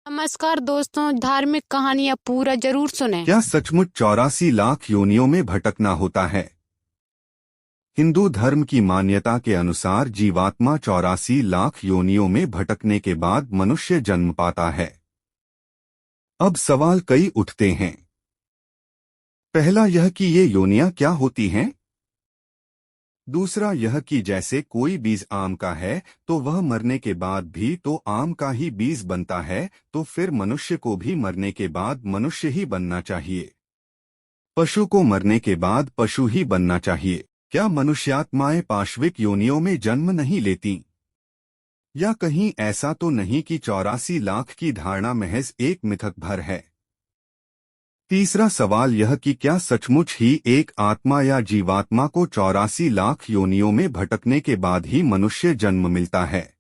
नमस्कार दोस्तों, धार्मिक कहानियाँ पूरा जरूर सुने। क्या सचमुच 84 लाख योनियों में भटकना होता है? हिंदू धर्म की मान्यता के अनुसार जीवात्मा 84 लाख योनियों में भटकने के बाद मनुष्य जन्म पाता है। अब सवाल कई उठते हैं। पहला यह कि ये योनियां क्या होती हैं? दूसरा यह कि जैसे कोई बीज आम का है तो वह मरने के बाद भी तो आम का ही बीज बनता है, तो फिर मनुष्य को भी मरने के बाद मनुष्य ही बनना चाहिए। पशु को मरने के बाद पशु ही बनना चाहिए। क्या मनुष्यात्माएं पाश्विक योनियों में जन्म नहीं लेती? या कहीं ऐसा तो नहीं कि 84 लाख की धारणा महज एक मिथक भर है? तीसरा सवाल यह कि क्या सचमुच ही एक आत्मा या जीवात्मा को 84 लाख योनियों में भटकने के बाद ही मनुष्य जन्म मिलता है?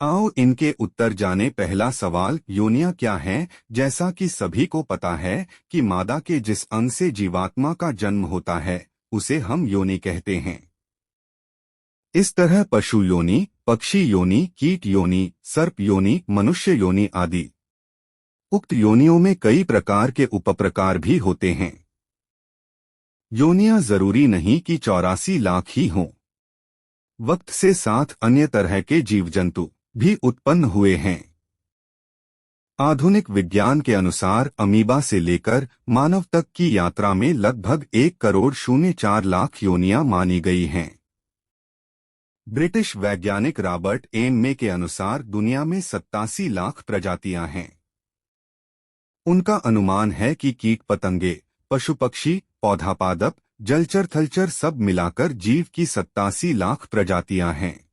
आओ इनके उत्तर जाने। पहला सवाल, योनियां क्या हैं? जैसा कि सभी को पता है कि मादा के जिस अंग से जीवात्मा का जन्म होता है उसे हम योनि कहते हैं। इस तरह पशु योनि, पक्षी योनि, कीट योनि, सर्प योनि, मनुष्य योनि आदि। उक्त योनियों में कई प्रकार के उपप्रकार भी होते हैं। योनियां जरूरी नहीं कि 84 लाख ही हों। वक्त से साथ अन्य तरह के जीव जंतु भी उत्पन्न हुए हैं। आधुनिक विज्ञान के अनुसार अमीबा से लेकर मानव तक की यात्रा में लगभग 1,04,00,000 योनियां मानी गई हैं। ब्रिटिश वैज्ञानिक रॉबर्ट एम मे के अनुसार दुनिया में 87 लाख प्रजातियां हैं। उनका अनुमान है कि कीट पतंगे, पशु पक्षी, पौधा पादप, जलचर थलचर सब मिलाकर जीव की 87 लाख प्रजातियां हैं।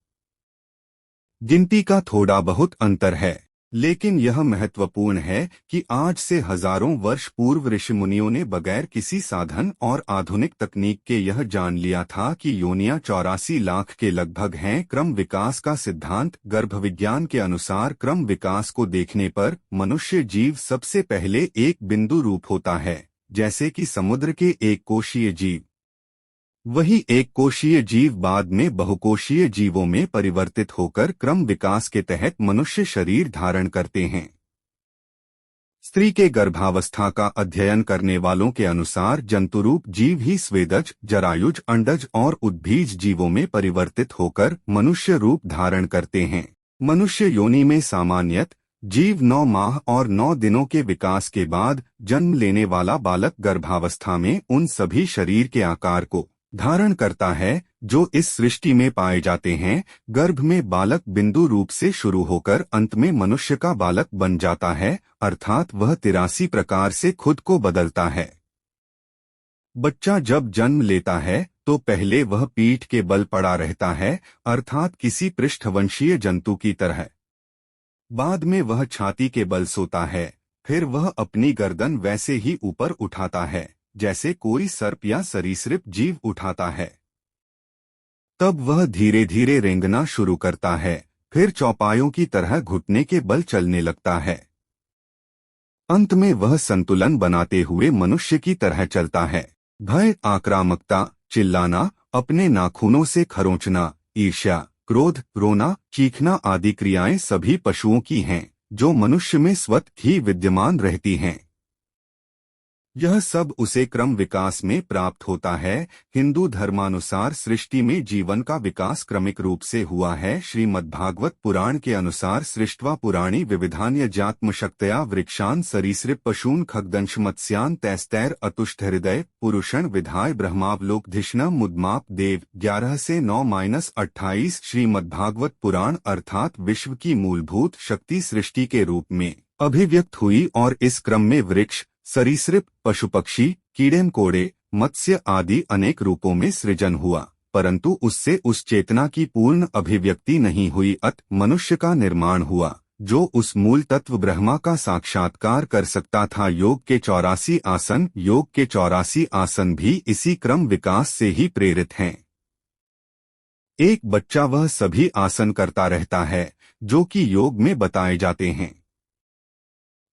गिनती का थोड़ा बहुत अंतर है, लेकिन यह महत्वपूर्ण है कि आज से हजारों वर्ष पूर्व ऋषि मुनियों ने बगैर किसी साधन और आधुनिक तकनीक के यह जान लिया था कि योनियां 84 लाख के लगभग हैं। क्रम विकास का सिद्धांत। गर्भ विज्ञान के अनुसार क्रम विकास को देखने पर मनुष्य जीव सबसे पहले एक बिंदु रूप होता है, जैसे कि समुद्र के एक कोशीय जीव। वही एक कोशीय जीव बाद में बहुकोशीय जीवों में परिवर्तित होकर क्रम विकास के तहत मनुष्य शरीर धारण करते हैं। स्त्री के गर्भावस्था का अध्ययन करने वालों के अनुसार जंतुरूप जीव ही स्वेदज, जरायुज, अंडज और उद्भिज जीवों में परिवर्तित होकर मनुष्य रूप धारण करते हैं। मनुष्य योनि में सामान्यत जीव 9 माह और 9 दिनों के विकास के बाद जन्म लेने वाला बालक गर्भावस्था में उन सभी शरीर के आकार को धारण करता है जो इस सृष्टि में पाए जाते हैं। गर्भ में बालक बिंदु रूप से शुरू होकर अंत में मनुष्य का बालक बन जाता है, अर्थात वह 83 प्रकार से खुद को बदलता है। बच्चा जब जन्म लेता है तो पहले वह पीठ के बल पड़ा रहता है, अर्थात किसी पृष्ठवंशीय जंतु की तरह। बाद में वह छाती के बल सोता है, फिर वह अपनी गर्दन वैसे ही ऊपर उठाता है जैसे कोई सर्प या सरीसृप जीव उठाता है। तब वह धीरे धीरे रेंगना शुरू करता है, फिर चौपायों की तरह घुटने के बल चलने लगता है। अंत में वह संतुलन बनाते हुए मनुष्य की तरह चलता है। भय, आक्रामकता, चिल्लाना, अपने नाखूनों से खरोंचना, ईर्ष्या, क्रोध, रोना, चीखना आदि क्रियाएं सभी पशुओं की हैं, जो मनुष्य में स्वतः ही विद्यमान रहती हैं। यह सब उसे क्रम विकास में प्राप्त होता है। हिंदू धर्मानुसार सृष्टि में जीवन का विकास क्रमिक रूप से हुआ है। श्रीमद्भागवत पुराण के अनुसार सृष्ट्वा पुराणी विविधान्य जात्मशक्तया वृक्षान सरीसृप पशून खगदंश मत्स्यान तैस्तैर अतुष्टहृदय पुरुषण विधाय ब्रह्मावलोकधिष्ण मुद्माप देव। 11 से 9-28 श्रीमद्भागवत पुराण अर्थात विश्व की मूलभूत शक्ति सृष्टि के रूप में अभिव्यक्त हुई और इस क्रम में वृक्ष, सरीसृप, पशु पक्षी, कीड़े मकोड़े, मत्स्य आदि अनेक रूपों में सृजन हुआ, परंतु उससे उस चेतना की पूर्ण अभिव्यक्ति नहीं हुई। अतः मनुष्य का निर्माण हुआ जो उस मूल तत्व ब्रह्मा का साक्षात्कार कर सकता था। योग के 84 आसन भी इसी क्रम विकास से ही प्रेरित हैं। एक बच्चा वह सभी आसन करता रहता है जो कि योग में बताए जाते हैं।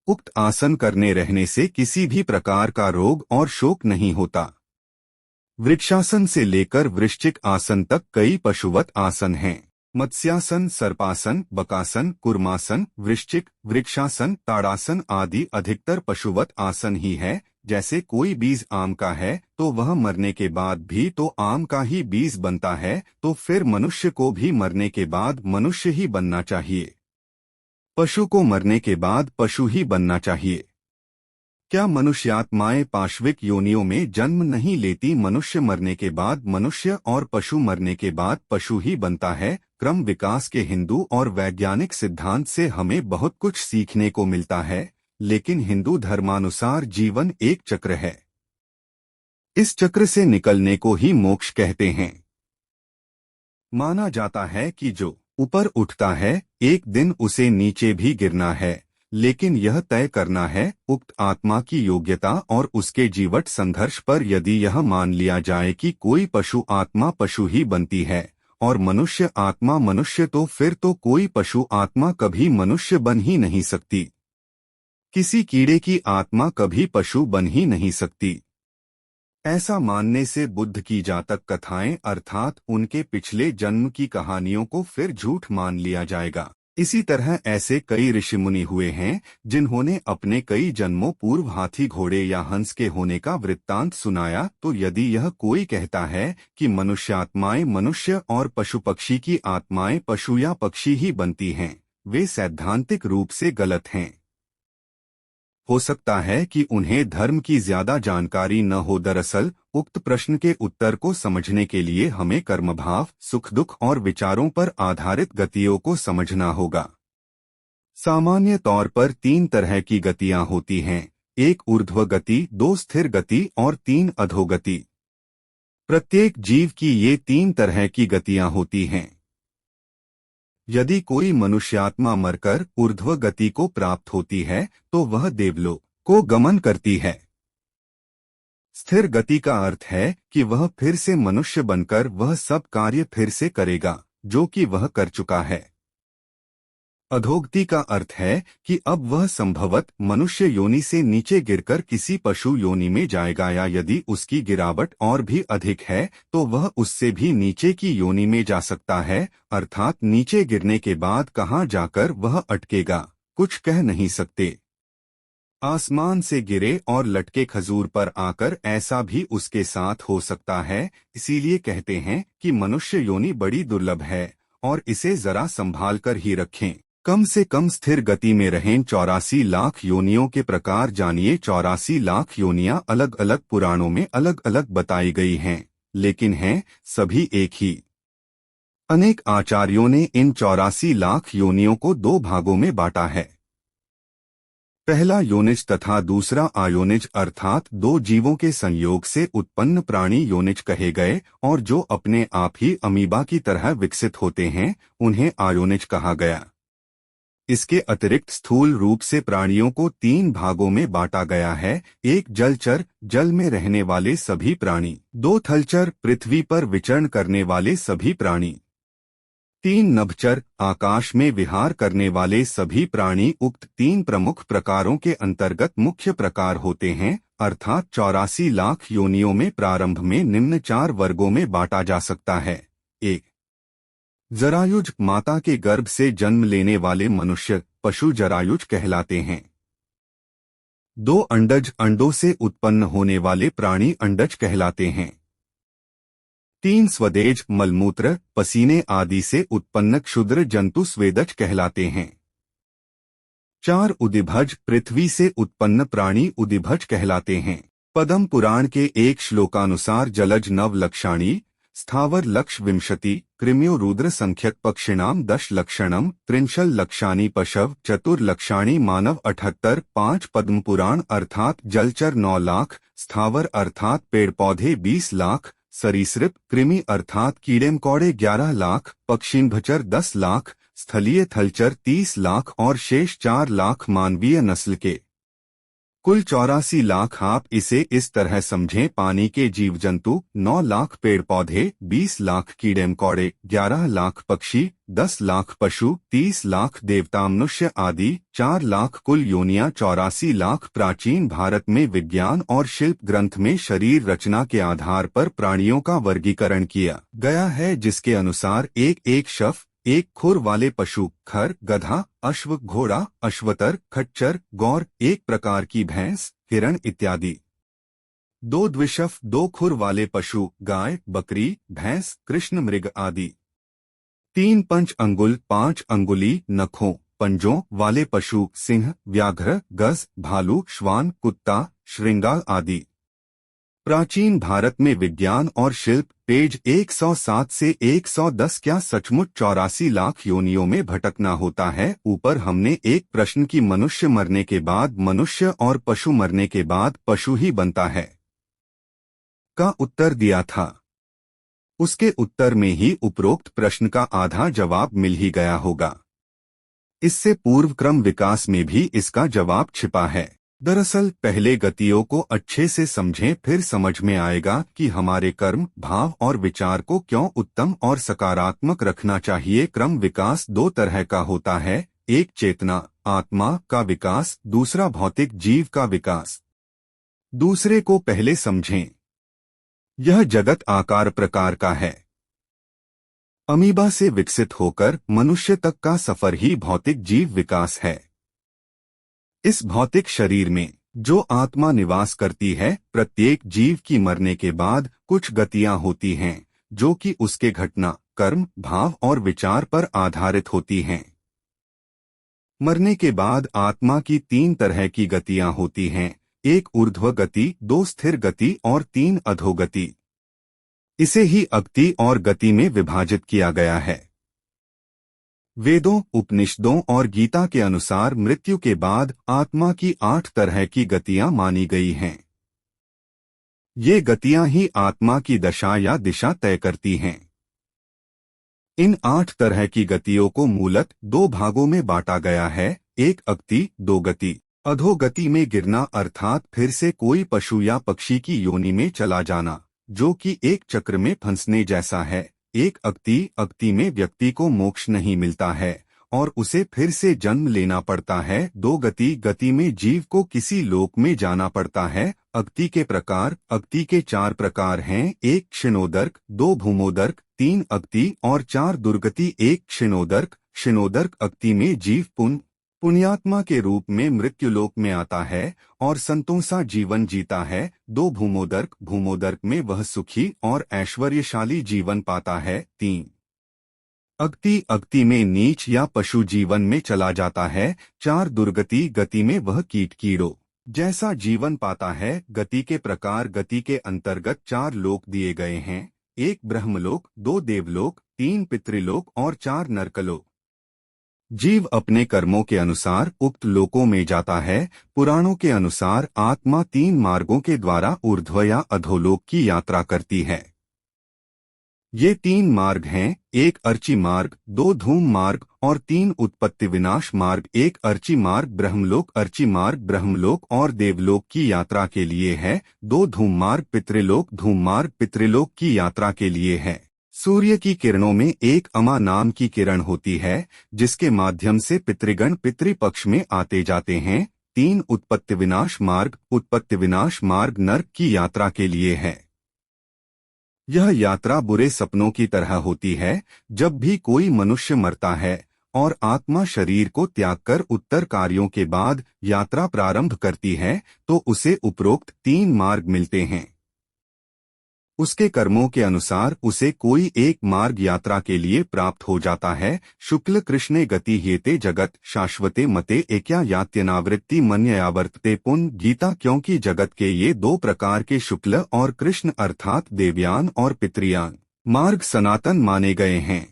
उक्त आसन करने रहने से किसी भी प्रकार का रोग और शोक नहीं होता। वृक्षासन से लेकर वृश्चिक आसन तक कई पशुवत आसन हैं। मत्स्यासन, सर्पासन, बकासन, कुर्मासन, वृश्चिक, वृक्षासन, ताड़ासन आदि अधिकतर पशुवत आसन ही है। जैसे कोई बीज आम का है तो वह मरने के बाद भी तो आम का ही बीज बनता है, तो फिर मनुष्य को भी मरने के बाद मनुष्य ही बनना चाहिए। पशु को मरने के बाद पशु ही बनना चाहिए। क्या मनुष्यात्माएं पाश्विक योनियों में जन्म नहीं लेती? मनुष्य मरने के बाद मनुष्य और पशु मरने के बाद पशु ही बनता है। क्रम विकास के हिंदू और वैज्ञानिक सिद्धांत से हमें बहुत कुछ सीखने को मिलता है, लेकिन हिंदू धर्मानुसार जीवन एक चक्र है। इस चक्र से निकलने को ही मोक्ष कहते हैं। माना जाता है कि जो ऊपर उठता है एक दिन उसे नीचे भी गिरना है, लेकिन यह तय करना है उक्त आत्मा की योग्यता और उसके जीवट संघर्ष पर। यदि यह मान लिया जाए कि कोई पशु आत्मा पशु ही बनती है और मनुष्य आत्मा मनुष्य, तो फिर तो कोई पशु आत्मा कभी मनुष्य बन ही नहीं सकती। किसी कीड़े की आत्मा कभी पशु बन ही नहीं सकती। ऐसा मानने से बुद्ध की जातक कथाएं अर्थात उनके पिछले जन्म की कहानियों को फिर झूठ मान लिया जाएगा। इसी तरह ऐसे कई ऋषिमुनि हुए हैं जिन्होंने अपने कई जन्मों पूर्व हाथी, घोड़े या हंस के होने का वृत्तांत सुनाया। तो यदि यह कोई कहता है कि मनुष्यात्माएं मनुष्य और पशु पक्षी की आत्माएं पशु या पक्षी ही बनती हैं, वे सैद्धांतिक रूप से गलत हैं। हो सकता है कि उन्हें धर्म की ज्यादा जानकारी न हो। दरअसल उक्त प्रश्न के उत्तर को समझने के लिए हमें कर्मभाव, सुख दुख और विचारों पर आधारित गतियों को समझना होगा। सामान्य तौर पर 3 तरह की गतियां होती हैं, 1 ऊर्ध्व गति, 2 स्थिर गति और 3 अधोगति। प्रत्येक जीव की ये 3 तरह की गतियां होती हैं। यदि कोई मनुष्यात्मा मरकर ऊर्ध्व गति को प्राप्त होती है तो वह देवलोक को गमन करती है। स्थिर गति का अर्थ है कि वह फिर से मनुष्य बनकर वह सब कार्य फिर से करेगा जो कि वह कर चुका है। अधोगति का अर्थ है कि अब वह संभवत मनुष्य योनि से नीचे गिरकर किसी पशु योनि में जाएगा, या यदि उसकी गिरावट और भी अधिक है तो वह उससे भी नीचे की योनि में जा सकता है। अर्थात नीचे गिरने के बाद कहाँ जाकर वह अटकेगा, कुछ कह नहीं सकते। आसमान से गिरे और लटके खजूर पर आकर, ऐसा भी उसके साथ हो सकता है। इसीलिए कहते हैं कि मनुष्य योनि बड़ी दुर्लभ है और इसे जरा संभाल कर ही रखें। कम से कम स्थिर गति में रहें। 84 लाख योनियों के प्रकार जानिए। 84 लाख योनियां अलग अलग पुराणों में अलग अलग बताई गई हैं, लेकिन हैं सभी एक ही। अनेक आचार्यों ने इन 84 लाख योनियों को 2 भागों में बांटा है। पहला योनिज तथा दूसरा आयोनिज, अर्थात 2 जीवों के संयोग से उत्पन्न प्राणी योनिज कहे गए, और जो अपने आप ही अमीबा की तरह विकसित होते हैं उन्हें आयोनिज कहा गया। इसके अतिरिक्त स्थूल रूप से प्राणियों को 3 भागों में बांटा गया है। 1 जलचर, जल में रहने वाले सभी प्राणी। 2 थलचर, पृथ्वी पर विचरण करने वाले सभी प्राणी। 3 नभचर, आकाश में विहार करने वाले सभी प्राणी। उक्त 3 प्रमुख प्रकारों के अंतर्गत मुख्य प्रकार होते हैं। अर्थात 84 लाख योनियों में प्रारंभ में निम्न 4 वर्गों में बांटा जा सकता है। 1 जरायुज, माता के गर्भ से जन्म लेने वाले मनुष्य पशु जरायुज कहलाते हैं। 2 अंडज, अंडों से उत्पन्न होने वाले प्राणी अंडज कहलाते हैं। 3 स्वदेज, मलमूत्र, पसीने आदि से उत्पन्न क्षुद्र जंतु स्वेदज कहलाते हैं। 4 उदिभज, पृथ्वी से उत्पन्न प्राणी उदिभज कहलाते हैं। पद्म पुराण के एक श्लोकानुसार जलज नव लक्षाणी, स्थावर लक्ष विंशति, कृम्यो रुद्र संख्यक पक्षिणाम 10 लक्षणम, त्रिंशल लक्षाणी पशव, चतुर लक्षाणी मानव 78। 5 पद्म पुराण अर्थात जलचर 9 लाख, स्थावर अर्थात पेड़ पौधे 20 लाख, सरीसृप कृमि अर्थात कीड़े मकोड़े 11 लाख, पक्षिणभचर 10 लाख, स्थलीय थलचर 30 लाख और शेष 4 लाख मानवीय नस्ल के। कुल 84 लाख। आप इसे इस तरह समझें, पानी के जीव जंतु 9 लाख, पेड़ पौधे 20 लाख, कीड़े मकोड़े 11 लाख, पक्षी 10 लाख, पशु 30 लाख, देवता मनुष्य आदि 4 लाख। कुल योनियां 84 लाख। प्राचीन भारत में विज्ञान और शिल्प ग्रंथ में शरीर रचना के आधार पर प्राणियों का वर्गीकरण किया गया है, जिसके अनुसार एक शव, एक खुर वाले पशु खर, गधा, अश्व, घोड़ा, अश्वतर, खच्चर, गौर, एक प्रकार की भैंस, हिरण इत्यादि। 2 द्विशफ, 2 खुर वाले पशु गाय, बकरी, भैंस, कृष्ण मृग आदि। 3 पंच अंगुल, 5 अंगुली नखों पंजों वाले पशु सिंह, व्याघ्र, गज, भालू, श्वान, कुत्ता, श्रृंगार आदि। प्राचीन भारत में विज्ञान और शिल्प पेज 107 से 110। क्या सचमुच 84 लाख योनियों में भटकना होता है? ऊपर हमने एक प्रश्न की मनुष्य मरने के बाद मनुष्य और पशु मरने के बाद पशु ही बनता है का उत्तर दिया था। उसके उत्तर में ही उपरोक्त प्रश्न का आधा जवाब मिल ही गया होगा। इससे पूर्व क्रम विकास में भी इसका जवाब छिपा है। दरअसल पहले गतियों को अच्छे से समझें, फिर समझ में आएगा कि हमारे कर्म, भाव और विचार को क्यों उत्तम और सकारात्मक रखना चाहिए। क्रम विकास 2 तरह का होता है, एक चेतना आत्मा का विकास, दूसरा भौतिक जीव का विकास। दूसरे को पहले समझें। यह जगत आकार प्रकार का है। अमीबा से विकसित होकर मनुष्य तक का सफर ही भौतिक जीव विकास है। इस भौतिक शरीर में जो आत्मा निवास करती है, प्रत्येक जीव की मरने के बाद कुछ गतियां होती हैं जो कि उसके घटना, कर्म, भाव और विचार पर आधारित होती हैं। मरने के बाद आत्मा की 3 तरह की गतियां होती हैं, 1 ऊर्ध्व गति, 2 स्थिर गति और 3 अधोगति। इसे ही अगति और गति में विभाजित किया गया है। वेदों, उपनिषदों और गीता के अनुसार मृत्यु के बाद आत्मा की 8 तरह की गतियां मानी गई हैं। ये गतियां ही आत्मा की दशा या दिशा तय करती हैं। इन 8 तरह की गतियों को मूलत 2 भागों में बांटा गया है, 1 अगति, 2 गति। अधोगति में गिरना अर्थात फिर से कोई पशु या पक्षी की योनि में चला जाना, जो कि एक चक्र में फंसने जैसा है। 1 अगति में व्यक्ति को मोक्ष नहीं मिलता है और उसे फिर से जन्म लेना पड़ता है। 2 गति में जीव को किसी लोक में जाना पड़ता है। अगति के प्रकार, अगति के 4 प्रकार हैं, 1 क्षीणोदर्क, 2 भूमोदर्क, 3 अगति और 4 दुर्गति। 1 क्षीणोदर्क अगति में जीव पुण्यात्मा के रूप में मृत्युलोक में आता है और संतों सा जीवन जीता है। 2 भूमोदर्क में वह सुखी और ऐश्वर्यशाली जीवन पाता है। 3 अगति में नीच या पशु जीवन में चला जाता है। 4 गति में वह कीड़ों जैसा जीवन पाता है। गति के प्रकार, गति के अंतर्गत 4 लोक दिए गए हैं, 1 ब्रह्मलोक, 2 देवलोक, 3 पितृलोक और 4 नरकलोक। जीव अपने कर्मों के अनुसार उक्त लोकों में जाता है। पुराणों के अनुसार आत्मा 3 मार्गों के द्वारा ऊर्ध्व या अधोलोक की यात्रा करती है। ये 3 मार्ग हैं, 1 अर्ची मार्ग, 2 धूम मार्ग और 3 उत्पत्ति विनाश मार्ग। 1 अर्ची मार्ग ब्रह्मलोक, अर्ची मार्ग ब्रह्मलोक और देवलोक की यात्रा के लिए है। 2 धूम मार्ग पितृलोक, धूम मार्ग पितृलोक की यात्रा के लिए है। सूर्य की किरणों में एक अमा नाम की किरण होती है जिसके माध्यम से पितृगण पितृपक्ष में आते जाते हैं। 3 उत्पत्ति विनाश मार्ग नरक की यात्रा के लिए है। यह यात्रा बुरे सपनों की तरह होती है। जब भी कोई मनुष्य मरता है और आत्मा शरीर को त्याग कर उत्तर कार्यों के बाद यात्रा प्रारंभ करती है तो उसे उपरोक्त 3 मार्ग मिलते हैं। उसके कर्मों के अनुसार उसे कोई एक मार्ग यात्रा के लिए प्राप्त हो जाता है। शुक्ल कृष्णे गति हेते जगत शाश्वते मते एक्या यात्यनावृत्ति मन्ययावर्तते पुन गीता। क्योंकि जगत के ये 2 प्रकार के शुक्ल और कृष्ण अर्थात देवयान और पितृयान मार्ग सनातन माने गए हैं।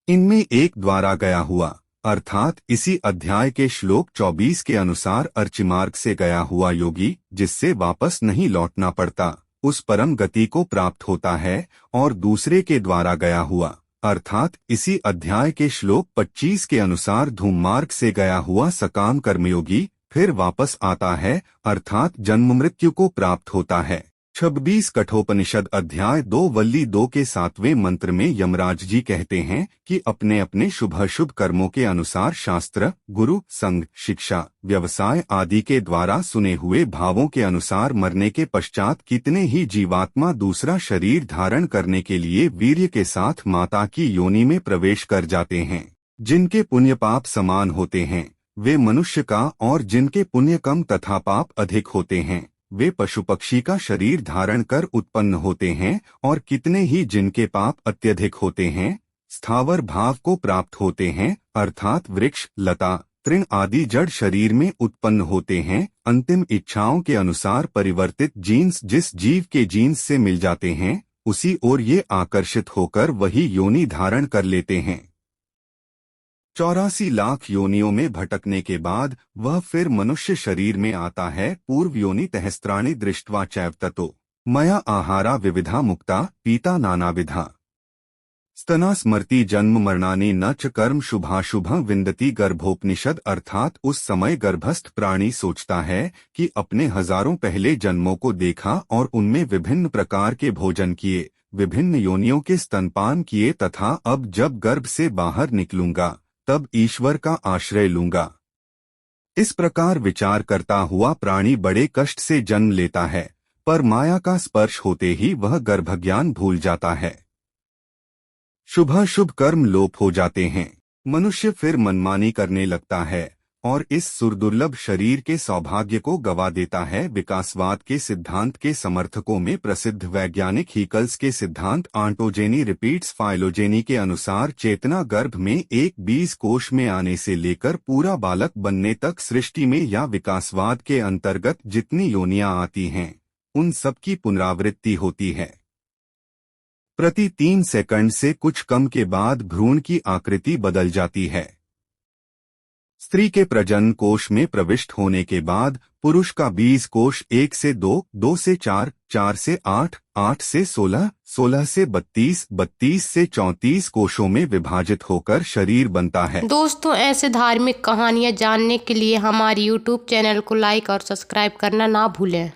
इनमें एक द्वारा गया हुआ अर्थात इसी अध्याय के श्लोक 24 के अनुसार अर्चिमार्ग से गया हुआ योगी जिससे वापस नहीं लौटना पड़ता उस परम गति को प्राप्त होता है, और दूसरे के द्वारा गया हुआ अर्थात इसी अध्याय के श्लोक 25 के अनुसार धूम मार्ग से गया हुआ सकाम कर्मयोगी फिर वापस आता है अर्थात जन्म मृत्यु को प्राप्त होता है। 26 कठोपनिषद अध्याय 2 वल्ली 2 के 7वें मंत्र में यमराज जी कहते हैं कि अपने अपने शुभ कर्मों के अनुसार शास्त्र, गुरु, संघ, शिक्षा, व्यवसाय आदि के द्वारा सुने हुए भावों के अनुसार मरने के पश्चात कितने ही जीवात्मा दूसरा शरीर धारण करने के लिए वीर्य के साथ माता की योनि में प्रवेश कर जाते हैं। जिनके पुण्य पाप समान होते हैं वे मनुष्य का, और जिनके पुण्य कम तथा पाप अधिक होते हैं वे पशु पक्षी का शरीर धारण कर उत्पन्न होते हैं, और कितने ही जिनके पाप अत्यधिक होते हैं स्थावर भाव को प्राप्त होते हैं, अर्थात वृक्ष, लता, तृण आदि जड़ शरीर में उत्पन्न होते हैं। अंतिम इच्छाओं के अनुसार परिवर्तित जीन्स जिस जीव के जीन्स से मिल जाते हैं उसी ओर ये आकर्षित होकर वही योनि धारण कर लेते हैं। 84 लाख योनियों में भटकने के बाद वह फिर मनुष्य शरीर में आता है। पूर्व योनि तहस्त्राणि दृष्ट्वा चैव ततो मया आहारा विविधा मुक्ता पीता नानाविधा स्तना स्मृति जन्म मरणानि न च कर्म शुभाशुभं विन्दति गर्भोपनिषद। अर्थात उस समय गर्भस्थ प्राणी सोचता है कि अपने हजारों पहले जन्मों को देखा और उनमें विभिन्न प्रकार के भोजन किए, विभिन्न योनियों के स्तनपान किए तथा अब जब गर्भ से बाहर निकलूंगा तब ईश्वर का आश्रय लूंगा। इस प्रकार विचार करता हुआ प्राणी बड़े कष्ट से जन्म लेता है, पर माया का स्पर्श होते ही वह गर्भज्ञान भूल जाता है। शुभ कर्म लोप हो जाते हैं। मनुष्य फिर मनमानी करने लगता है और इस सुरदुर्लभ शरीर के सौभाग्य को गवा देता है। विकासवाद के सिद्धांत के समर्थकों में प्रसिद्ध वैज्ञानिक हीकल्स के सिद्धांत ऑन्टोजेनी रिपीट्स फाइलोजेनी के अनुसार चेतना गर्भ में एक बीज कोश में आने से लेकर पूरा बालक बनने तक सृष्टि में या विकासवाद के अंतर्गत जितनी योनियां आती हैं उन सबकी पुनरावृत्ति होती है। प्रति 3 सेकंड से कुछ कम के बाद भ्रूण की आकृति बदल जाती है। स्त्री के प्रजनन कोश में प्रविष्ट होने के बाद पुरुष का बीज कोश 1 से 2, 2 से 4, 4 से 8, 8 से 16, 16 से 32, 32 से 34 कोशों में विभाजित होकर शरीर बनता है। दोस्तों, ऐसे धार्मिक कहानियाँ जानने के लिए हमारे YouTube चैनल को लाइक और सब्सक्राइब करना ना भूलें।